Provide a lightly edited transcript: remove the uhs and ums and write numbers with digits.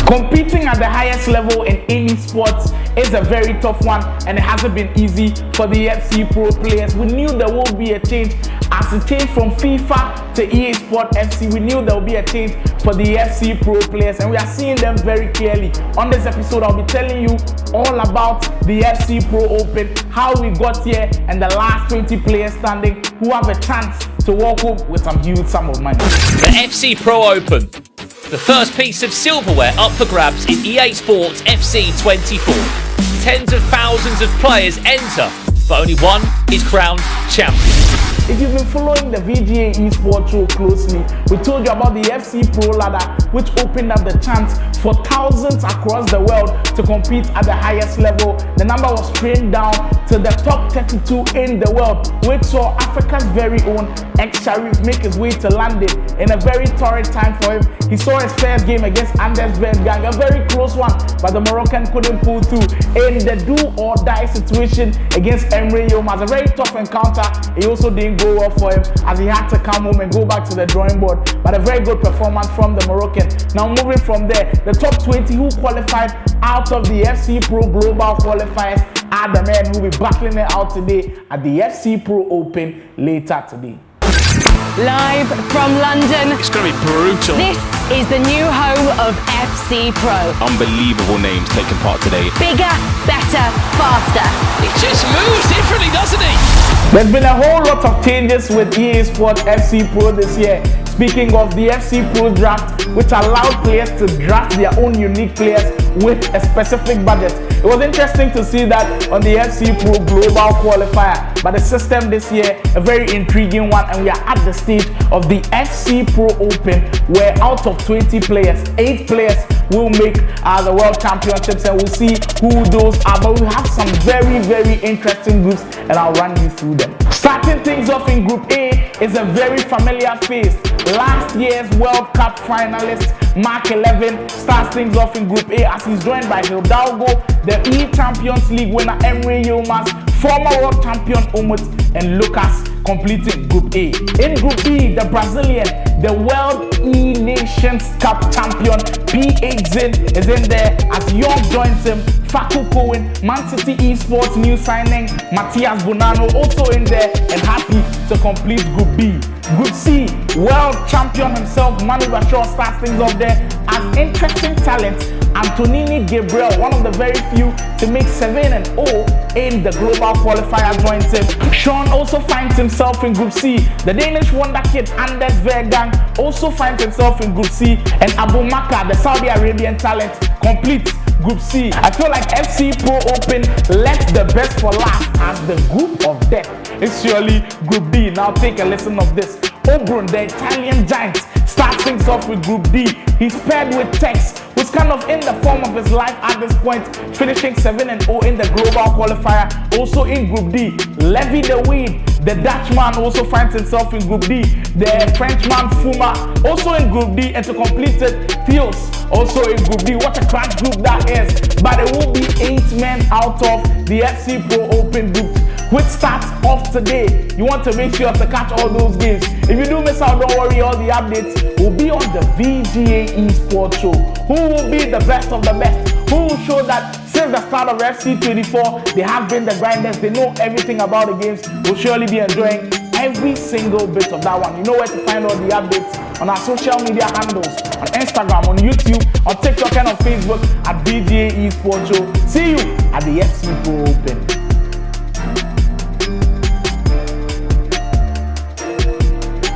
Competing at the highest level in any sport is a very tough one, and it hasn't been easy for the FC Pro players. We knew there would be a change as it changed from FIFA to EA Sport FC. We knew there would be a change for the FC Pro players, and we are seeing them very clearly. On this episode, I'll be telling you all about the FC Pro Open, how we got here, and the last 20 players standing who have a chance to walk home with some huge sum of money. The FC Pro Open, the first piece of silverware up for grabs in EA Sports FC 24. Tens of thousands of players enter, but only one is crowned champion. If you've been following the VGA eSports show closely, we told you about the FC Pro ladder, which opened up the chance for thousands across the world to compete at the highest level. The number was trained down to the top 32 in the world, which saw Africa's very own ex-Sharif make his way to London in a very torrid time for him. He saw his first game against Anders Berggang, a very close one, but the Moroccan couldn't pull through in the do-or-die situation against Emre Yilmaz. A very tough encounter. He also didn't go well for him as he had to come home and go back to the drawing board, but a very good performance from the Moroccan. Now moving from there, the top 20 who qualified out of the FC Pro Global qualifiers are the men who will be battling it out today at the FC Pro Open later today. Live from London. It's going to be brutal. This is the new home of FC Pro. Unbelievable names taking part today. Bigger, better, faster. He just moves differently, doesn't he? There's been a whole lot of changes with EA Sports FC Pro this year. Speaking of the FC Pro draft, which allowed players to draft their own unique players with a specific budget. It was interesting to see that on the FC Pro Global qualifier, but the system this year, a very intriguing one, and we are at the stage of the FC Pro Open, where out of 20 players, 8 players will make the World Championships, and we'll see who those are. But we have some very, very interesting groups, and I'll run you through them. Starting things off in Group A is a very familiar face. Last year's World Cup finalist Mark 11 starts things off in Group A as he's joined by Hidalgo, the E-Champions League winner Emre Yilmaz, former world champion Umut, and Lucas completing Group A. In Group B, the Brazilian, the World E-Nations Cup champion P8 Zin is in there as Young joins him. Faku Cohen, Man City Esports new signing Matthias Bonanno also in there and happy to complete Group B. Group C, world champion himself Manu Bashir starts things off there as interesting talent Antonini Gabriel, one of the very few to make 7-0 in the global qualifier, joins him. Sean also finds himself in Group C. The Danish wonder kid Anders Berggang also finds himself in Group C, and Abu Maka, the Saudi Arabian talent, completes Group C. I feel like FC Pro Open left the best for last as the group of death. It's surely Group D. Now take a listen of this. Obrun, the Italian giant, starts things off with Group D. He's paired with Tex, who's kind of in the form of his life at this point, finishing 7-0 in the global qualifier. Also in Group D, Levy the Weed, the Dutchman, also finds himself in Group D. The Frenchman Fuma, also in Group D, and to complete it, Theos, also in Group D. What a crack group that is. But it will be 8 men out of the FC Pro Open group, which starts off today. You want to make sure to catch all those games. If you do miss out, don't worry, all the updates will be on the VGA eSports show. Who will be the best of the best? Who will show that since the start of FC 24, they have been the grinders, they know everything about the games. We'll surely be enjoying every single bit of that one. You know where to find all the updates on our social media handles, on Instagram, on YouTube, on TikTok, and on Facebook at VGA eSports show. See you at the FC Pro Open.